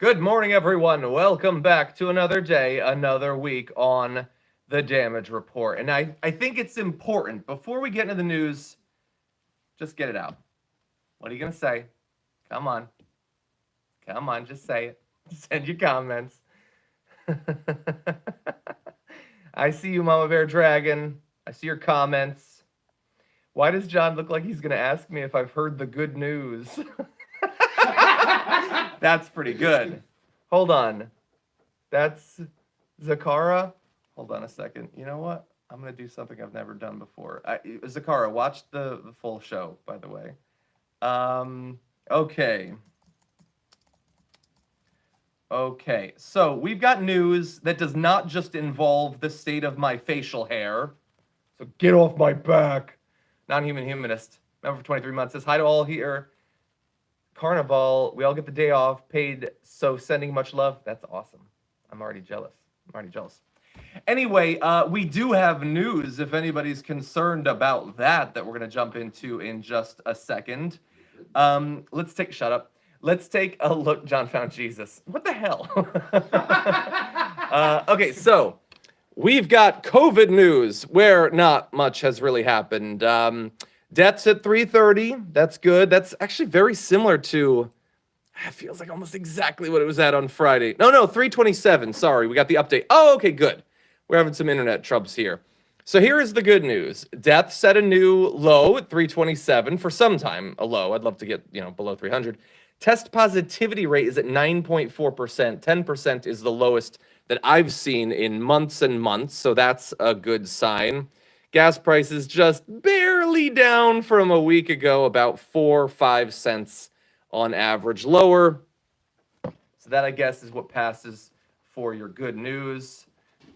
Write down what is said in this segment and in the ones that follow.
Good morning, everyone. Welcome back to another day, another week on the Damage Report. And I think it's important, before we get into the news, just get it out. What are you going to say? Come on. Come on, just say it. Send your comments. I see you, Mama Bear Dragon. I see your comments. Why does John look like he's going to ask me if I've heard the good news? That's pretty good. Hold on. That's Zakara. Hold on a second. You know what? I'm going to do something I've never done before. Zakara, watch the full show, by the way. Okay. Okay. So we've got news that does not just involve the state of my facial hair. So get off my back. Non-human humanist. Member for 23 months says, hi to all here. Carnival, we all get the day off, paid, so sending much love. That's awesome. I'm already jealous. Anyway, we do have news, if anybody's concerned about that we're going to jump into in just a second. Shut up. Let's take a look. John found Jesus. What the hell? Okay, so we've got COVID news where not much has really happened. Deaths at 330. That's good. That's actually very similar to, it feels like almost exactly what it was at on Friday. No, 327. Sorry, we got the update. Oh, okay, good. We're having some internet troubles here. So here is the good news. Deaths set a new low at 327 for some time, a low. I'd love to get, below 300. Test positivity rate is at 9.4%. 10% is the lowest that I've seen in months and months, so that's a good sign. Gas prices just barely down from a week ago, about 4 or 5 cents on average lower. So that, I guess, is what passes for your good news.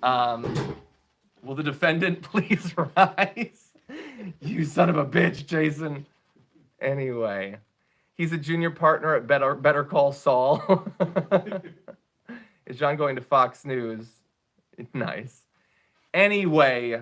Will the defendant please rise? You son of a bitch, Jason. Anyway, he's a junior partner at Better Call Saul. Is John going to Fox News? Nice. Anyway.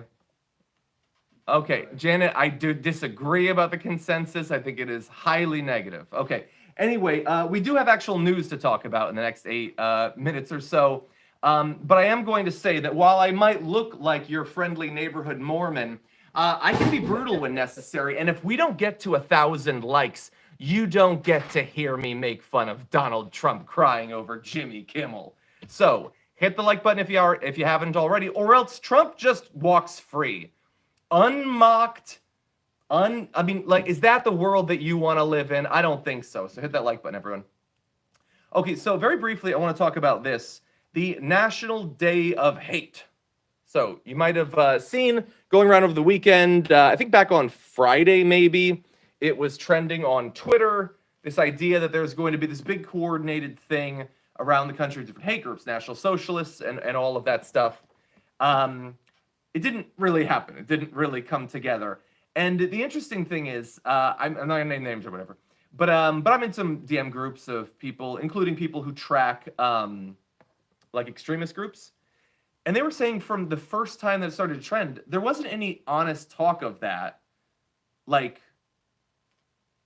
Okay, Janet, I do disagree about the consensus. I think it is highly negative. Okay, anyway, we do have actual news to talk about in the next 8 minutes or so. But I am going to say that while I might look like your friendly neighborhood Mormon, I can be brutal when necessary. And if we don't get to 1,000 likes, you don't get to hear me make fun of Donald Trump crying over Jimmy Kimmel. So hit the like button if you haven't already, or else Trump just walks free. Unmocked, is that the world that you want to live in? I don't think so. So hit that like button, everyone. Okay, so very briefly, I want to talk about this. The National Day of Hate. So you might have seen going around over the weekend, I think back on Friday maybe, it was trending on Twitter, this idea that there's going to be this big coordinated thing around the country, different hate groups, National Socialists, and all of that stuff. It didn't really happen. It didn't really come together. And the interesting thing is, I'm not gonna name names or whatever, but I'm in some DM groups of people, including people who track like extremist groups, and they were saying from the first time that it started to trend, there wasn't any honest talk of that, like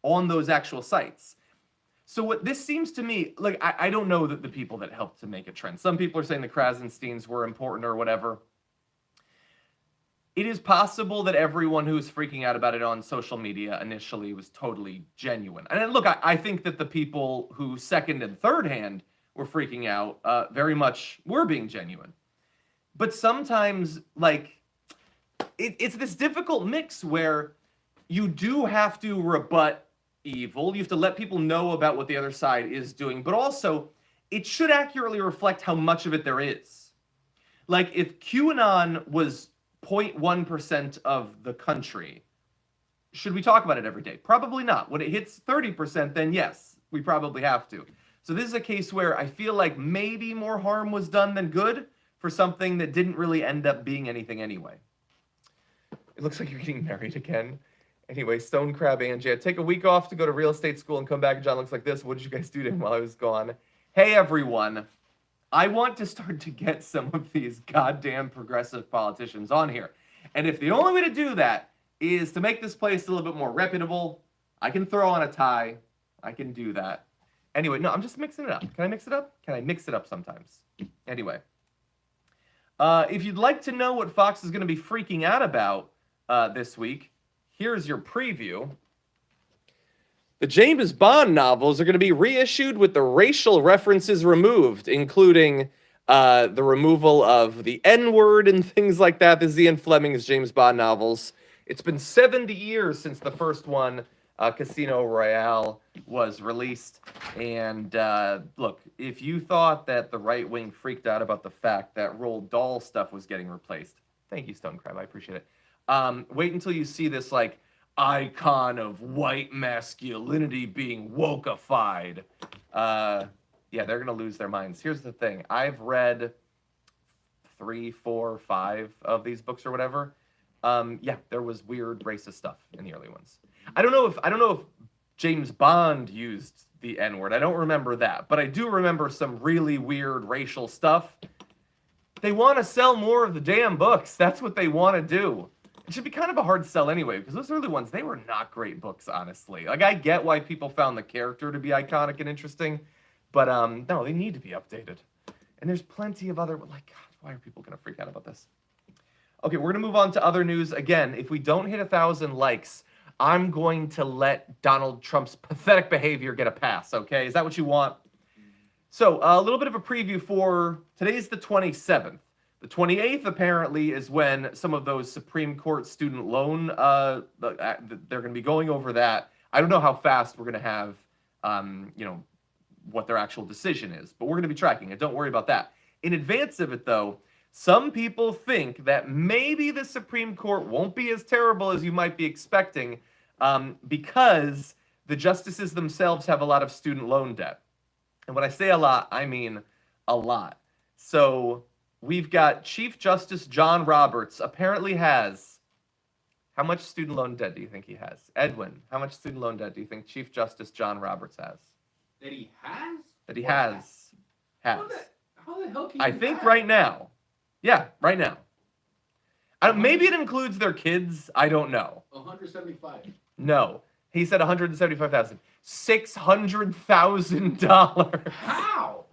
on those actual sites. So what this seems to me, like I don't know that the people that helped to make it trend. Some people are saying the Krasensteins were important or whatever. It is possible that everyone who was freaking out about it on social media initially was totally genuine. And look, I think that the people who second and third hand were freaking out very much were being genuine. But sometimes, like, it's this difficult mix where you do have to rebut evil. You have to let people know about what the other side is doing. But also, it should accurately reflect how much of it there is. Like, if QAnon was 0.1% of the country, should we talk about it every day? Probably not. When it hits 30%, then yes, we probably have to. So this is a case where I feel like maybe more harm was done than good for something that didn't really end up being anything anyway. It looks like you're getting married again. Anyway, Stone Crab Angie, I'd take a week off to go to real estate school and come back. John looks like this. What did you guys do to him while I was gone? Hey, everyone. I want to start to get some of these goddamn progressive politicians on here. And if the only way to do that is to make this place a little bit more reputable, I can throw on a tie. I can do that. Anyway, no, I'm just mixing it up. Can I mix it up? Can I mix it up sometimes? Anyway. If you'd like to know what Fox is going to be freaking out about this week, here's your preview. The James Bond novels are going to be reissued with the racial references removed, including the removal of the N-word and things like that. This is Ian Fleming's James Bond novels. It's been 70 years since the first one, Casino Royale, was released. And look, if you thought that the right wing freaked out about the fact that Roald Dahl stuff was getting replaced, thank you, Stone Crab, I appreciate it. Wait until you see this, like, icon of white masculinity being wokeified. Yeah, they're gonna lose their minds. Here's the thing: I've read 3, 4, 5 of these books or whatever. Yeah, there was weird racist stuff in the early ones. I don't know if James Bond used the N-word. I don't remember that, but I do remember some really weird racial stuff. They want to sell more of the damn books. That's what they want to do. It should be kind of a hard sell anyway, because those early ones, they were not great books, honestly. Like, I get why people found the character to be iconic and interesting, but no, they need to be updated. And there's plenty of other, like, God, why are people going to freak out about this? Okay, we're going to move on to other news. Again, if we don't hit 1,000 likes, I'm going to let Donald Trump's pathetic behavior get a pass, okay? Is that what you want? So, a little bit of a preview for, today's the 27th. The 28th, apparently, is when some of those Supreme Court student loan, they're going to be going over that. I don't know how fast we're going to have, you know, what their actual decision is, but we're going to be tracking it. Don't worry about that. In advance of it, though, some people think that maybe the Supreme Court won't be as terrible as you might be expecting because the justices themselves have a lot of student loan debt. And when I say a lot, I mean a lot. So we've got Chief Justice John Roberts apparently has, how much student loan debt do you think he has? Edwin, how much student loan debt do you think Chief Justice John Roberts has? That he has? That he has. Has. How the hell can I you think have? right now. Yeah, right now. Maybe it includes their kids. I don't know. 175. No. He said 175,000. $600,000. How?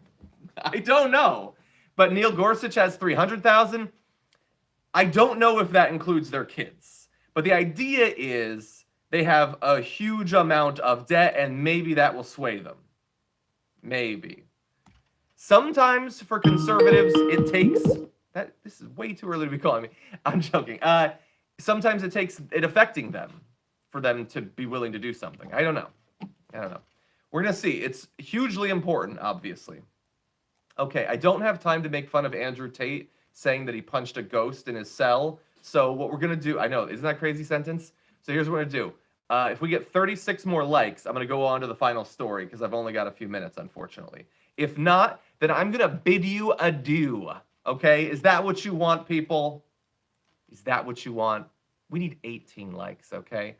I don't know. But Neil Gorsuch has 300,000. I don't know if that includes their kids. But the idea is they have a huge amount of debt, and maybe that will sway them. Maybe. Sometimes for conservatives, it takes... This is way too early to be calling me. I'm joking. Sometimes it takes it affecting them for them to be willing to do something. I don't know. We're going to see. It's hugely important, obviously. Okay, I don't have time to make fun of Andrew Tate saying that he punched a ghost in his cell. So what we're going to do, I know, isn't that a crazy sentence? So here's what we're going to do. If we get 36 more likes, I'm going to go on to the final story because I've only got a few minutes, unfortunately. If not, then I'm going to bid you adieu. Okay? Is that what you want, people? Is that what you want? We need 18 likes, okay?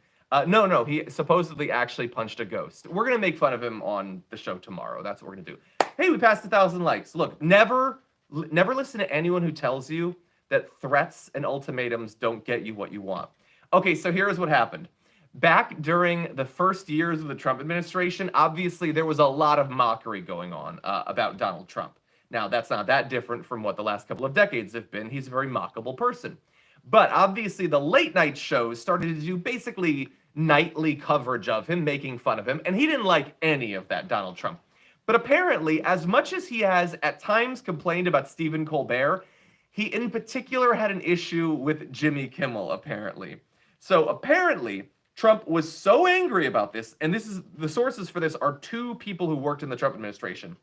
No, he supposedly actually punched a ghost. We're going to make fun of him on the show tomorrow. That's what we're going to do. Hey, we passed 1,000 likes. Look, never listen to anyone who tells you that threats and ultimatums don't get you what you want. Okay, so here's what happened. Back during the first years of the Trump administration, obviously there was a lot of mockery going on about Donald Trump. Now, that's not that different from what the last couple of decades have been. He's a very mockable person. But obviously the late night shows started to do basically nightly coverage of him, making fun of him, and he didn't like any of that, Donald Trump. But apparently, as much as he has at times complained about Stephen Colbert, he in particular had an issue with Jimmy Kimmel, apparently. So apparently, Trump was so angry about this, and this is the sources for this are two people who worked in the Trump administration,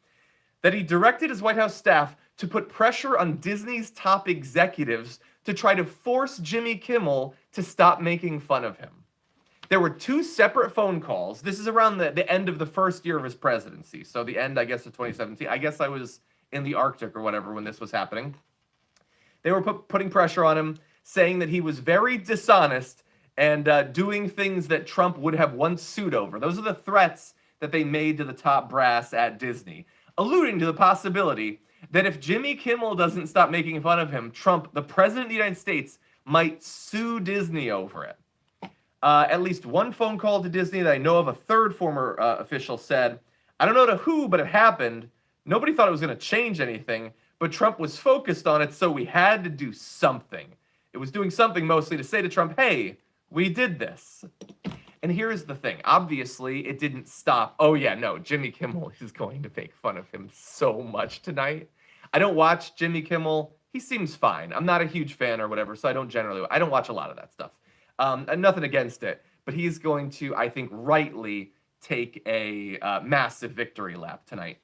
that he directed his White House staff to put pressure on Disney's top executives to try to force Jimmy Kimmel to stop making fun of him. There were two separate phone calls. This is around the end of the first year of his presidency. So the end, I guess, of 2017. I guess I was in the Arctic or whatever when this was happening. They were putting pressure on him, saying that he was very dishonest and doing things that Trump would have once sued over. Those are the threats that they made to the top brass at Disney, alluding to the possibility that if Jimmy Kimmel doesn't stop making fun of him, Trump, the president of the United States, might sue Disney over it. At least one phone call to Disney that I know of, a third former official said, I don't know to who, but it happened. Nobody thought it was going to change anything, but Trump was focused on it, so we had to do something. It was doing something mostly to say to Trump, hey, we did this. And here's the thing. Obviously, it didn't stop. Oh, yeah, no, Jimmy Kimmel is going to make fun of him so much tonight. I don't watch Jimmy Kimmel. He seems fine. I'm not a huge fan or whatever, so I don't watch a lot of that stuff. And nothing against it, but he's going to, I think, rightly take a massive victory lap tonight.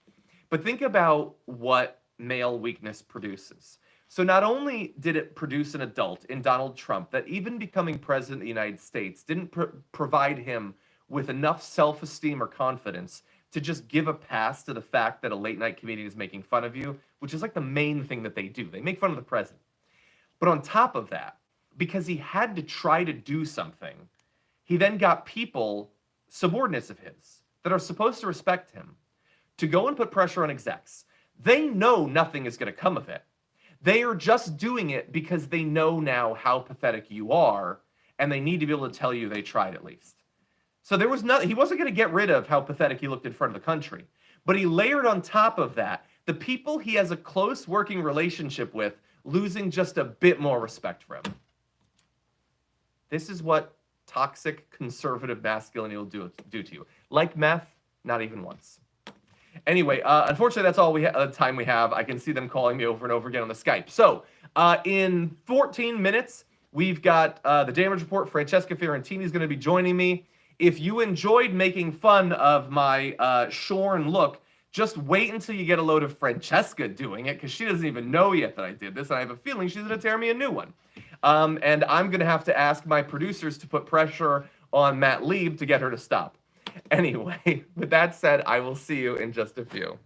But think about what male weakness produces. So not only did it produce an adult in Donald Trump that even becoming president of the United States didn't provide him with enough self-esteem or confidence to just give a pass to the fact that a late night comedian is making fun of you, which is like the main thing that they do. They make fun of the president. But on top of that, because he had to try to do something, he then got people, subordinates of his, that are supposed to respect him, to go and put pressure on execs. They know nothing is going to come of it. They are just doing it because they know now how pathetic you are, and they need to be able to tell you they tried at least. So there was nothing. He wasn't going to get rid of how pathetic he looked in front of the country, but he layered on top of that the people he has a close working relationship with losing just a bit more respect for him. This is what toxic conservative masculinity will do to you. Like meth, not even once. Anyway, unfortunately, that's all the time we have. I can see them calling me over and over again on the Skype. So, in 14 minutes, we've got the Damage Report. Francesca Fiorentini is going to be joining me. If you enjoyed making fun of my shorn look, just wait until you get a load of Francesca doing it, because she doesn't even know yet that I did this, and I have a feeling she's going to tear me a new one. And I'm going to have to ask my producers to put pressure on Matt Lieb to get her to stop. Anyway, with that said, I will see you in just a few.